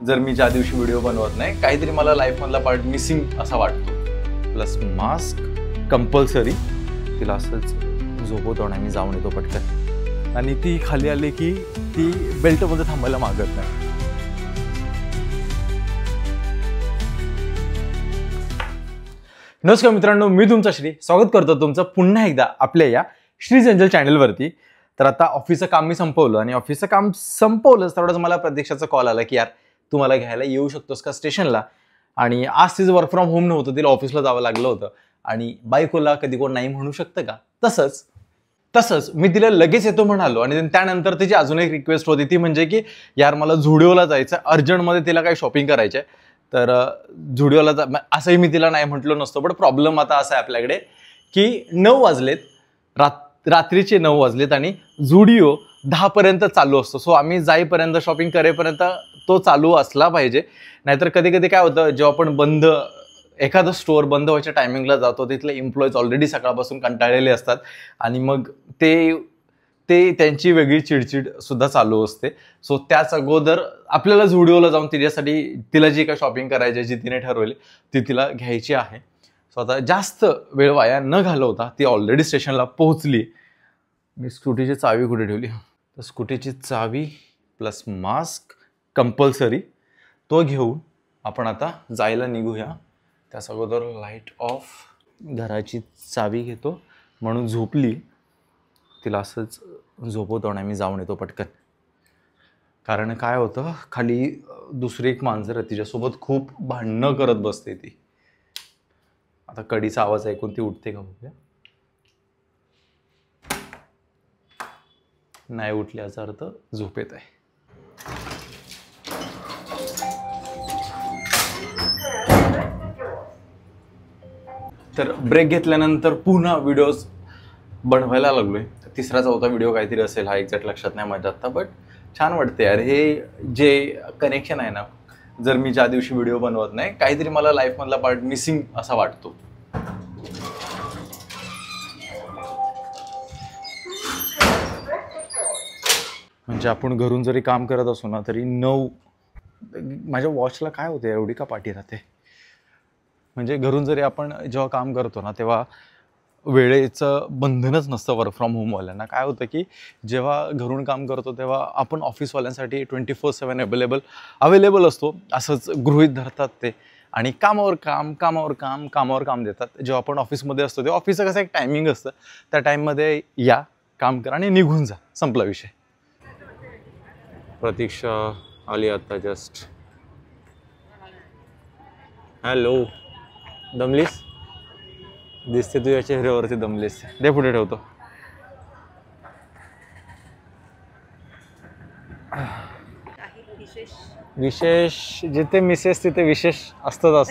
जर मी ज्या दिवशी व्हिडिओ बनवत नाही, काहीतरी मला लाईफमधला पार्ट मिसिंग असा वाटतो. Plus mask compulsory. तिला असंच झोपवतो आणि मी जाऊन येतो पटकन. आणि ती खाली आली की ती बेल्टमध्ये थांबायला मागत नाही. नमस्कार मित्रांनो, मी तुमचा श्री स्वागत करतो तुमचं पुन्हा एकदा आपल्या या श्रीज एंजल चॅनलवरती. तर आता ऑफिसचं काम मी संपवलं आणि ऑफिसचं काम संपवलंच तेवढंच मला प्रतीक्षाचा कॉल आला की यार तू मला घ्यायला येऊ शकतोस का स्टेशनला. आणि आज तिचं वर्क फ्रॉम होम नव्हतं, तिला ऑफिसला जावं लागलं होतं. आणि बायकोला कधी कोण नाही म्हणू शकतं का. तसंच मी तिला लगेच येतो म्हणालो. आणि त्यानंतर तिची अजून एक रिक्वेस्ट होती, ती म्हणजे की यार मला झुडिओला जायचं अर्जंटमध्ये, तिला काही शॉपिंग करायचं आहे. तर झुडिओला असंही मी तिला नाही म्हटलो नसतो. पण प्रॉब्लेम आता असा आहे आपल्याकडे की 9 वाजलेत, रात्रीचे 9 वाजलेत आणि झुडिओ 10 पर्यंत चालू असतो. सो आम्ही जाईपर्यंत शॉपिंग करेपर्यंत तो चालू असला पाहिजे. नाहीतर कधी कधी काय होतं, जेव्हा आपण एखादं स्टोअर बंद व्हायच्या टायमिंगला जातो, तिथले एम्प्लॉईज ऑलरेडी सकाळपासून कंटाळलेले असतात आणि मग ते त्यांची वेगळी चिडचिड सुद्धा चालू असते. सो त्याच अगोदर आपल्याला झुडिओला जाऊन तिला जी काही शॉपिंग करायची जी तिने ठरवली ती तिला घ्यायची आहे. सो आता जास्त वेळ वाया न घालवता ती ऑलरेडी स्टेशनला पोहोचली. मी स्कूटीची चावी कुठे ठेवली, तर स्कूटीची चावी प्लस मास्क कंपल्सरी तो घेऊन आपण आता जायला निघूया. त्याच अगोदर लाईट ऑफ, घराची चावी घेतो. म्हणून झोपली, तिला असंच झोपवतो आणि मी जाऊन येतो पटकन. कारण काय होतं, खाली दुसरी एक मांजर आहे, तिच्यासोबत खूप भांडणं करत बसते ती. आता कडीचा आवाज ऐकून ती उठते का बघूया. नाही उठली, याचा अर्थ झोपेत आहे. तर ब्रेक घेतल्यानंतर पुन्हा व्हिडिओज बनवायला लागलोय. तिसरा चौथा व्हिडिओ काहीतरी असेल, हा एक्झॅक्ट लक्षात नाही माझ्या आता. बट छान वाटते यार, हे जे कनेक्शन आहे ना, जर मी ज्या दिवशी व्हिडिओ बनवत नाही, काहीतरी मला लाईफमधला पार्ट मिसिंग असा वाटतो. म्हणजे आपण घरून जरी काम करत असू ना तरी 9, माझ्या वॉचला काय होते एवढी का पाठी राहते. म्हणजे घरून जरी आपण जेव्हा काम करतो ना तेव्हा वेळेचं बंधनच नसतं. वर्क फ्रॉम होमवाल्यांना काय होतं की जेव्हा घरून काम करतो तेव्हा आपण ऑफिसवाल्यांसाठी 24/7 अवेलेबल असतो, असंच गृहीत धरतात ते. आणि कामावर काम देतात. जेव्हा आपण ऑफिसमध्ये असतो तेव्हा ऑफिसचं कसं एक टायमिंग असतं, त्या टाईममध्ये या, काम करा आणि निघून जा, संपला विषय. प्रतीक्षा आली आता जस्ट. हॅलो, दमलीस दिसते तुझ्या चेहऱ्यावरती, दमलीस. दे पुढे ठेवतो. विशेष जिथे मिसेस तिथे विशेष असतं.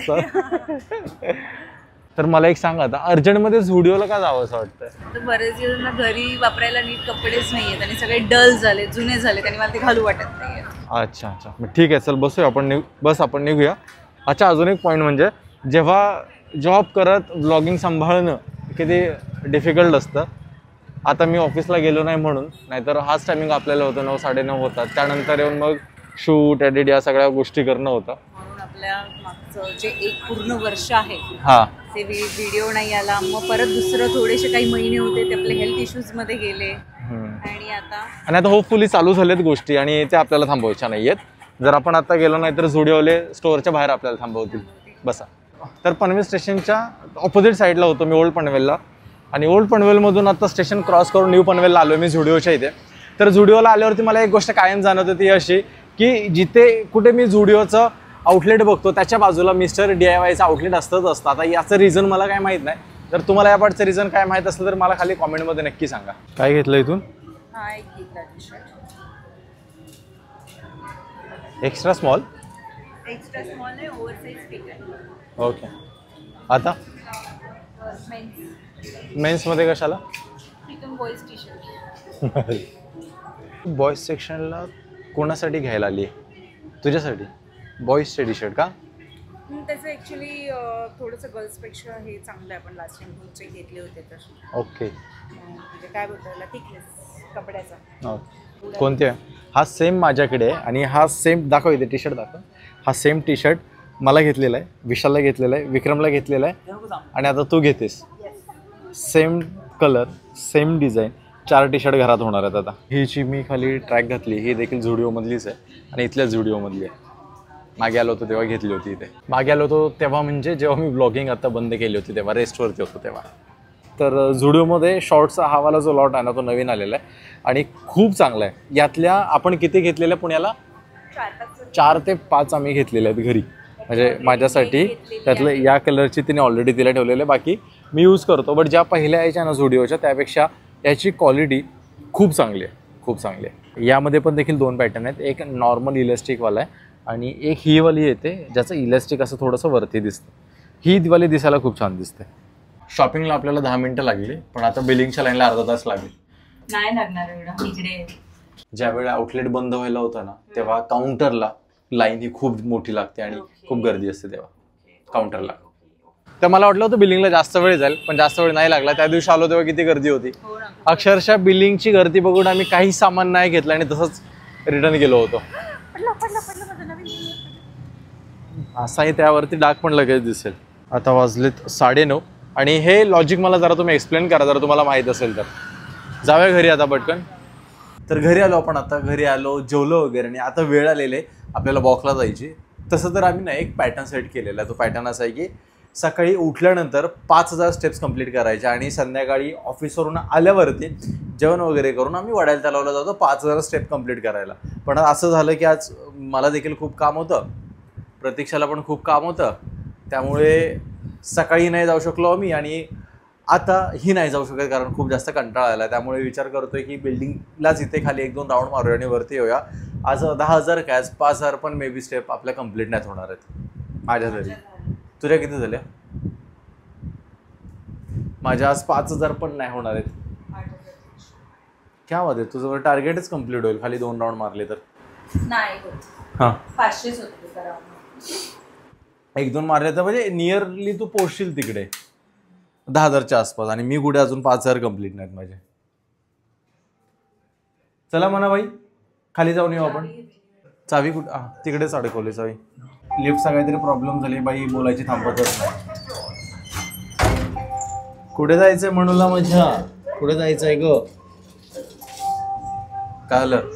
तर मला एक सांग, आता अर्जंटमध्ये झुडिओला का जावं असं वाटतं. बरेच जणांना घरी वापरायला नीट कपडेच नाहीयेत आणि सगळे डल झाले, जुने झाले, आणि मला ते घालू वाटत नाहीये. अच्छा, मग ठीक आहे, चल बसूया आपण निघूया. अच्छा, अजून एक पॉईंट म्हणजे जेव्हा जॉब करत व्लॉगिंग सांभाळणं किती डिफिकल्ट असतं. आता मी ऑफिसला गेलो नाही म्हणून, नाहीतर हाच टायमिंग आपल्याला होतं, 9, 9:30 होतात. त्यानंतर येऊन मग शूट, एडिट या सगळ्या गोष्टी करणं होतं. म्हणून आपल्या मागचं जे एक पूर्ण वर्ष आहे हा, ते व्हिडिओ नाही आला. मग परत दुसरं थोडेसे काही महिने होते ते आपले हेल्थ इश्यूज मध्ये गेले. आणि आता होपफुली चालू झालेत गोष्टी आणि ते आपल्याला थांबवायच्या नाहीयेत. जर आपण आता गेलो नाही तर झुडिओले स्टोअरच्या बाहेर आपल्याला थांबवतील. बसा. तर पनवेल स्टेशनच्या ऑपोजिट साईडला होतो मी, ओल्ड पनवेलला. आणि ओल्ड पनवेलमधून आता स्टेशन क्रॉस करून न्यू पनवेलला आलो मी, झुडिओच्या इथे. तर झुडिओला आल्यावरती मला एक गोष्ट कायम जाणवत होती अशी की जिथे कुठे मी झुडिओचं आउटलेट बघतो त्याच्या बाजूला मिस्टर DIYचं आउटलेट असतं. आता याचं रिझन मला काय माहीत नाही. जर तुम्हाला या पार्टचं रिझन काय माहीत असलं तर मला खाली कॉमेंटमध्ये नक्की सांगा. काय घेतलं इथून? हा, एक घेतला टी-शर्ट, एक्स्ट्रा स्मॉल आहे, ओव्हरसाइज फिट आहे. ओके. आता मेन्समध्ये कशाला? इथून बॉईज टी-शर्ट. बॉईज सेक्शनला कोणासाठी घ्यायला आली? तुझ्यासाठी बॉईजचे टी-शर्ट का? त्याचं ॲक्च्युली थोडंसं गर्ल्सपेक्षा हे चांगलं आहे. आपण लास्ट टाइम तुमचे घेतले होते तर ओके. म्हणजे काय बोलतो त्याला, थिकनेस कपड्याचा. कोणते? हा सेम माझ्याकडे आहे आणि हा सेम दाखव इथे टी शर्ट दाखव. हा सेम टी शर्ट मला घेतलेला आहे, विशालला घेतलेला आहे, विक्रमला घेतलेला आहे आणि आता तू घेतेस. Same colour same design 4 T shirt घरात होणार आहेत आता. ही जी मी खाली ट्रॅक घातली ही देखील झुडिओमधलीच आहे आणि इथल्याच झुडिओमधली आहे. मागे आलो होतो तेव्हा घेतली होती इथे. मागे आलो होतो तेव्हा म्हणजे जेव्हा मी ब्लॉगिंग आता बंद केली होती तेव्हा, रेस्टवरती होतो तेव्हा. तर झुडिओमध्ये शॉर्ट्सचा हा वाला जो लॉट आहे ना तो नवीन आलेला आहे आणि खूप चांगला आहे. यातल्या आपण किती घेतलेल्या पुण्याला? 4 ते 5 आम्ही घेतलेले आहेत घरी, म्हणजे माझ्यासाठी. त्यातलं या कलरची तिने ऑलरेडी तिला ठेवलेले, बाकी मी यूज करतो. बट ज्या पहिल्या यायच्या ना झुडिओच्या त्यापेक्षा याची क्वालिटी खूप चांगली आहे, खूप चांगली आहे. यामध्ये पण देखील 2 पॅटर्न आहेत. एक नॉर्मल इलेस्टिकवाला आहे आणि एक ही वाली येते ज्याचं इलेस्टिक असं थोडंसं वरती दिसतं. ही दिवाळी दिसायला खूप छान दिसते. शॉपिंगला आपल्याला 10 मिनिटं लागली, पण आता बिलिंगच्या लाईनला अर्धा तास लागेल. नाही लागणार एवढं. इकडे ज्यावेळी आउटलेट बंद व्हायला होतं ना तेव्हा काउंटरला लाईन ही खूप मोठी लागते आणि खूप गर्दी असते तेव्हा काउंटरला. तर मला वाटलं होतं बिलिंगला जास्त वेळ जाईल, पण जास्त वेळ नाही लागला. त्या दिवशी आलो तेव्हा किती गर्दी होती. अक्षरशः बिलिंगची गर्दी बघून आम्ही काही सामान नाही घेतलं आणि तसंच रिटर्न गेलो होतो. असाही त्यावरती डाग पण लगेच दिसेल. आता वाजलेत 9:30 आणि हे लॉजिक मला जरा तुम्ही एक्सप्लेन करा जर तुम्हाला माहीत असेल तर. जाऊया घरी आता पटकन. तर घरी आलो आपण, आता घरी आलो, जेवलो वगैरे आणि आता वेळ आलेली आहे आपल्याला वॉकला जायची. तसं तर आम्ही ना एक पॅटर्न सेट केलेला आहे. तो पॅटर्न असा आहे की सकाळी उठल्यानंतर 5000 स्टेप्स कंप्लीट करायच्या आणि संध्याकाळी ऑफिसवरून आल्यावरती जेवण वगैरे करून आम्ही वडाळ्याला तलावला जातो 5000 स्टेप कंप्लीट करायला. पण असं झालं की आज मला देखील खूप काम होतं, प्रतीक्षाला पण खूप काम होतं, त्यामुळे सकाळी नाही जाऊ शकलो आम्ही आणि आता ही नाही जाऊ शकत कारण खूप जास्त कंटाळा आला. त्यामुळे विचार करतोय की बिल्डिंगलाच इथे खाली 1-2 राऊंड मारूया आणि वरती येऊया. आज 10,000 काय 5,000 पण मे बी स्टेप आपल्या कंप्लीट नाहीत होणार आहेत माझ्या तरी. तुझ्या किती झाल्या? माझ्या आज 5,000 पण नाही होणार आहेत. क्या बात आहे, तुझं टार्गेटच कंप्लीट होईल खाली 2 राऊंड मारले तर. नाही हां 500 होते. 1-2 मारले तर म्हणजे नियरली तू पोहोचशील तिकडे 10,000च्या आसपास आणि मी कुठे अजून 5,000 कंप्लीट नाहीत माझे. चला म्हणा बाई खाली जाऊन येऊ आपण. चावी कुठं? हां तिकडेच अडकवली चावी. लिफ्टचा काहीतरी प्रॉब्लेम झाली बाई, बोलायची थांबतच नाही. कुठे जायचंय म्हणूला मजा? कुठे जायचंय ग? काय झालं?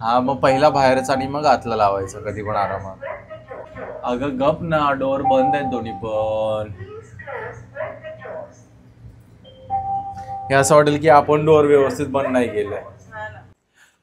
हा मग पहिला बाहेरचा आणि मग आतला लावायचं कधी पण आरामात. अगं गप ना, डोअर बंद आहेत दोन्ही पण. हे असं वाटेल की आपण डोअर व्यवस्थित बंद नाही केलंय.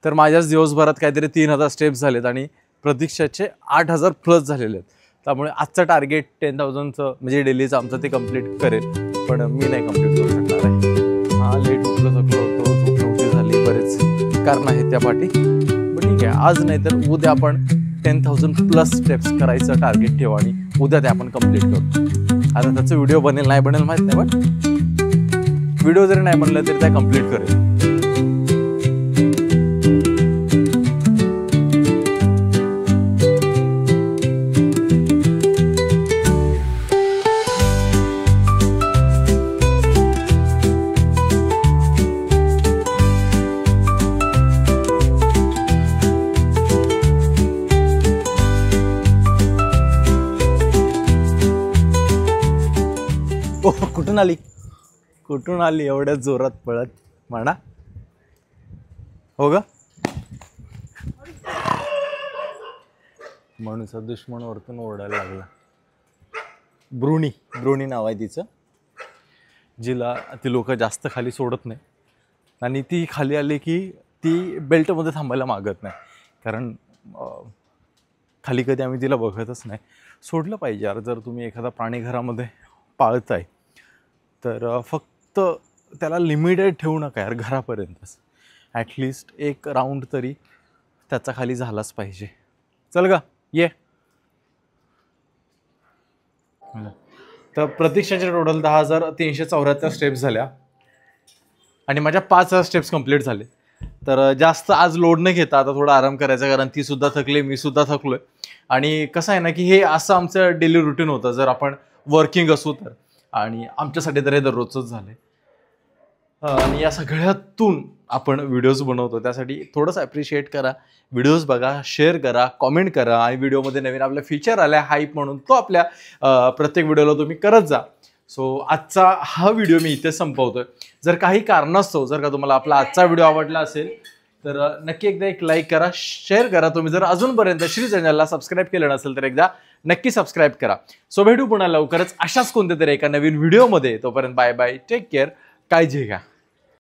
तर माझ्याच दिवसभरात काहीतरी 3,000 स्टेप्स झालेत आणि प्रतीक्षाचे 8,000 प्लस झालेले आहेत. त्यामुळे आजचं टार्गेट 10,000चं म्हणजे डेलीचं आमचं ते कम्प्लीट करेल, पण मी नाही कम्प्लीट करू शकणार आहे. हा लेट उठलो थकलो होतो, झोपझोपी झाली, बरेच कारण आहेत त्या पाठी. पण ठीक आहे, आज नाही तर उद्या आपण 10,000 प्लस स्टेप्स करायचं टार्गेट ठेवू आणि उद्या ते आपण कम्प्लीट करू. आता त्याचं व्हिडिओ बनेल नाही बनेल माहीत नाही, पण व्हिडिओ जरी नाही बनलं तरी त्या कम्प्लीट करेल. कुठून आली एवढ्या जोरात पळत म्हणा? हो ग, म्हणूनचा दुश्मन वरतून ओरडायला लागला. ब्रुनी नाव आहे तिचं, जिला ती लोक जास्त खाली सोडत नाही आणि ती खाली आली की ती बेल्टमध्ये थांबायला मागत नाही, कारण खाली कधी आम्ही तिला बघतच नाही. सोडलं पाहिजे यार, जर तुम्ही एखादा प्राणी घरामध्ये पाळताय तर फक्त त्याला लिमिटेड ठेवू नका यार घरापर्यंतच. ॲटलिस्ट एक राऊंड तरी त्याचा खाली झालाच पाहिजे. चल ग ये. तर प्रतीक्षाच्या टोटल 10,374 स्टेप्स झाल्या आणि माझ्या 5,000 स्टेप्स कंप्लीट झाले. तर जास्त आज लोड न घेता आता थोडा आराम करायचा, कारण ती सुद्धा थकली, मी सुद्धा थकलोय. आणि कसं आहे ना की हे असं आमचं डेली रुटीन होतं जर आपण वर्किंग असू तर, आणि आमच्यासाठी तर हे दररोजच झालंय. आणि या सगळ्यातून आपण व्हिडिओज बनवतो, त्यासाठी थोडंसं ॲप्रिशिएट करा, व्हिडिओज बघा, शेअर करा, कॉमेंट करा, आणि व्हिडिओमध्ये नवीन आपला फीचर आला आहे हाईप म्हणून, तो आपल्या प्रत्येक व्हिडिओला तुम्ही करत जा. सो आजचा हा व्हिडिओ मी इथे संपवतोय. जर काही कारणास्तव जर का तुम्हाला आपला आजचा व्हिडिओ आवडला असेल तर नक्की एकदा एक लाईक करा, शेअर करा. तुम्ही जर अजूनपर्यंत श्री चॅनलला सबस्क्राईब केलं नसेल तर एकदा नक्की सबस्क्राईब करा. सो भेटू पुन्हा लवकरच अशाच कोणत्या तरी एका नवीन व्हिडिओमध्ये. तोपर्यंत बाय बाय, टेक केअर, काळजी घ्या.